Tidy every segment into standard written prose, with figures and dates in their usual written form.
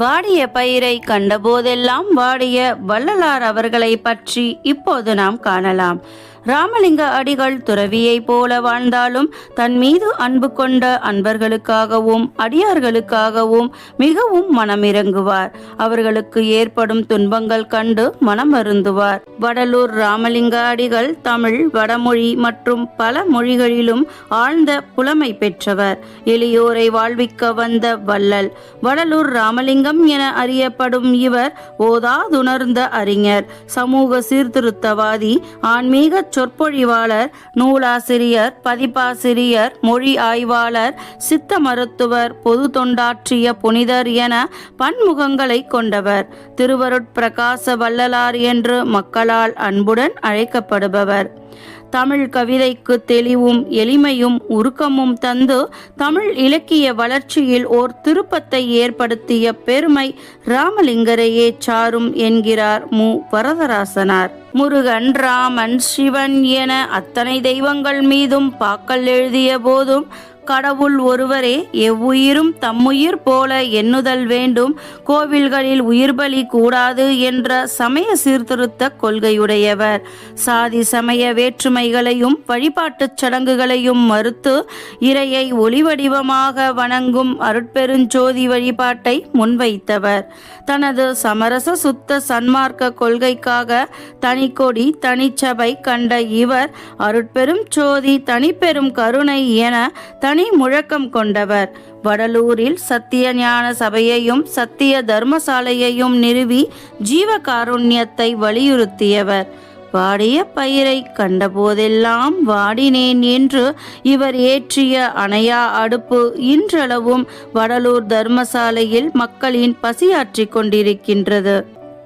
வாடிய பயிரை கண்டபோதெல்லாம் வாடிய வள்ளலார் அவர்களை பற்றி இப்போது நாம் காணலாம். ராமலிங்க அடிகள் துறவியைப் போல வாழ்ந்தாலும் தன் மீது அன்பு கொண்ட அன்பர்களுக்காகவும் அடியார்களுக்காகவும் மிகவும் மனமிரங்குவார். அவர்களுக்கு ஏற்படும் துன்பங்கள் கண்டு மனம் வருந்துவார். வடலூர் ராமலிங்க அடிகள் தமிழ், வடமொழி மற்றும் பல மொழிகளிலும் ஆழ்ந்த புலமை பெற்றவர். எளியோரை வாழ்விக்க வந்த வள்ளல். வடலூர் ராமலிங்கம் என அறியப்படும் இவர் ஓதாதுணர்ந்த அறிஞர், சமூக சீர்திருத்தவாதி, ஆன்மீக சொற்பொழிவாளர், நூலாசிரியர், பதிப்பாசிரியர், மொழி ஆய்வாளர், சித்த மருத்துவர், பொது தொண்டாற்றிய புனிதர் என பன்முகங்களை கொண்டவர். திருவருட்பிரகாச வள்ளலார் என்று மக்களால் அன்புடன் அழைக்கப்படுபவர். தமிழ் கவிதைக்கு தெளிவும் எளிமையும் உருக்கமும் தந்து தமிழ் இலக்கிய வளர்ச்சியில் ஓர் திருப்பத்தை ஏற்படுத்திய பெருமை ராமலிங்கரையே சாரும் என்கிறார் மு. வரதராசனார். முருகன், ராமன், சிவன் என அத்தனை தெய்வங்கள் மீதும் பாக்கள் எழுதிய போதும் கடவுள் ஒருவரே, எவ்வுயிரும் தம்முயிர் போல எண்ணுதல் வேண்டும், கோவில்களில் உயிர்பலி கூடாது என்ற சமய சீர்திருத்த கொள்கையுடையவர். சாதி சமய வேற்றுமைகளையும் வழிபாட்டுச் சடங்குகளையும் மறுத்து இறையை ஒளிவடிவமாக வணங்கும் அருட்பெருஞ்சோதி வழிபாட்டை முன்வைத்தவர். தனது சமரச சுத்த சன்மார்க்க கொள்கைக்காக தனிக்கொடி தனிச்சபை கண்ட இவர் அருட்பெரும் ஜோதி தனிப்பெரும் கருணை என தனி முழக்கம் கொண்டவர். வடலூரில் சத்திய ஞான சபையையும் சத்திய தர்மசாலையையும் நிறுவி ஜீவகாருண்யத்தை வலியுறுத்தியவர். வாடிய பயிரை கண்டபோதெல்லாம் வாடினேன் என்று இவர் ஏற்றிய அணையா அடுப்பு இன்றளவும் வடலூர் தர்மசாலையில் மக்களின் பசியாற்றிக் கொண்டிருக்கின்றது.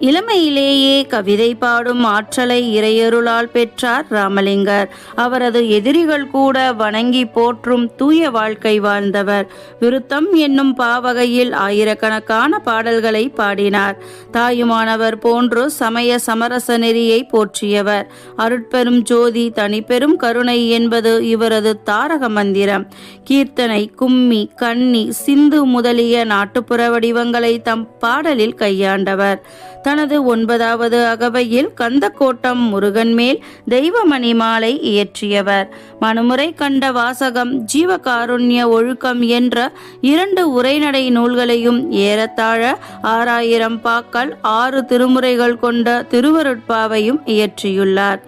இளமையிலேயே கவிதை பாடும் ஆற்றலை இறையருளால் பெற்றார் ராமலிங்கர். அவரது எதிரிகள் கூட வணங்கி போற்றும் தூய வாழ்க்கை வாழ்ந்தவர். விருத்தம் என்னும் பாவகையில் ஆயிரக்கணக்கான பாடல்களை பாடினார். தாயுமானவர் போன்று சமய சமரச நெறியை போற்றியவர். அருட்பெரும் ஜோதி தனிப்பெரும் கருணை என்பது இவரது தாரக மந்திரம். கீர்த்தனை, கும்மி, கன்னி, சிந்து முதலிய நாட்டுப்புற வடிவங்களை தம் பாடலில் கையாண்டவர். தனது 9வது அகவையில் கந்தக்கோட்டம் முருகன் மேல் தெய்வமணி மாலை இயற்றியவர். மனுமுறை கண்ட வாசகம், ஜீவகாருண்ய ஒழுக்கம் என்ற 2 உரைநடை நூல்களையும் ஏறத்தாழ 6000 பாக்கள் 6 திருமுறைகள் கொண்ட திருவருட்பாவையும் இயற்றியுள்ளார்.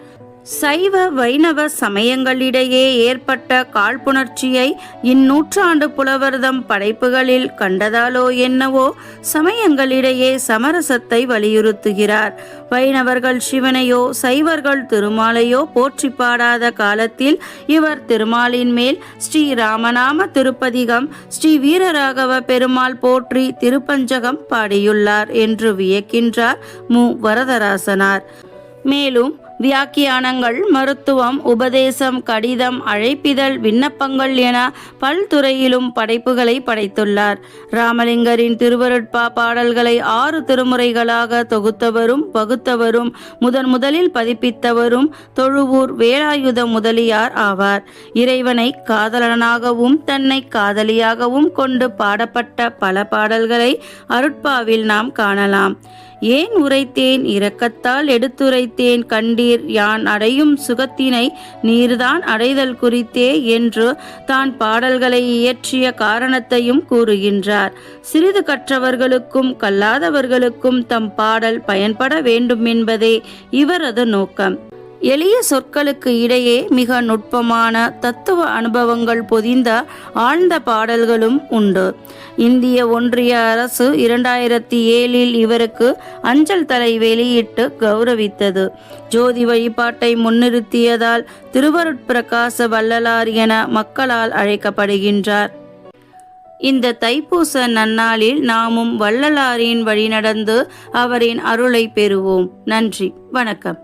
சைவ வைணவ சமயங்களிடையே ஏற்பட்ட காழ்ப்புணர்ச்சியை இந்நூற்றாண்டு புலவர்தம் படைப்புகளில் கண்டதாலோ என்னவோ சமயங்களிடையே சமரசத்தை வலியுறுத்துகிறார். வைணவர்கள் சிவனையோ சைவர்கள் திருமாலையோ போற்றி பாடாத காலத்தில் இவர் திருமாலின் மேல் ஸ்ரீ ராமநாம திருப்பதிகம், ஸ்ரீ வீரராகவ பெருமாள் போற்றி திருப்பஞ்சகம் பாடியுள்ளார் என்று வியக்கின்றார் மு. வரதராசனார். மேலும் வியாக்கியானங்கள், மருத்துவம், உபதேசம், கடிதம், அழைப்பிதழ், விண்ணப்பங்கள் என பல்துறையிலும் படைப்புகளை படைத்துள்ளார். ராமலிங்கரின் திருவருட்பா பாடல்களை 6 திருமுறைகளாக தொகுத்தவரும் வகுத்தவரும் முதலில் பதிப்பித்தவரும் தொழுவூர் வேலாயுத முதலியார் ஆவார். இறைவனை காதலனாகவும் தன்னை காதலியாகவும் கொண்டு பாடப்பட்ட பல பாடல்களை அருட்பாவில் நாம் காணலாம். ஏன் உரைத்தேன் இரக்கத்தால் எடுத்துரைத்தேன் கண்டீர், யான் அடையும் சுகத்தினை நீர்தான் அடைதல் குறித்தே என்று தான் பாடல்களை இயற்றிய காரணத்தையும் கூறுகின்றார். சிறிது கற்றவர்களுக்கும் கல்லாதவர்களுக்கும் தம் பாடல் பயன்பட வேண்டும் என்பதே இவரது நோக்கம். எளிய சொற்களுக்கு இடையே மிக நுட்பமான தத்துவ அனுபவங்கள் பொதிந்த ஆழ்ந்த பாடல்களும் உண்டு. இந்திய ஒன்றிய அரசு 2007இல் இவருக்கு அஞ்சல் தலை வெளியிட்டு கௌரவித்தது. ஜோதி வழிபாட்டை முன்னிறுத்தியதால் திருவருட்பிரகாச வள்ளலார் என மக்களால் அழைக்கப்படுகின்றார். இந்த தைப்பூச நன்னாளில் நாமும் வள்ளலாரின் வழிநடந்து அவரின் அருளை பெறுவோம். நன்றி, வணக்கம்.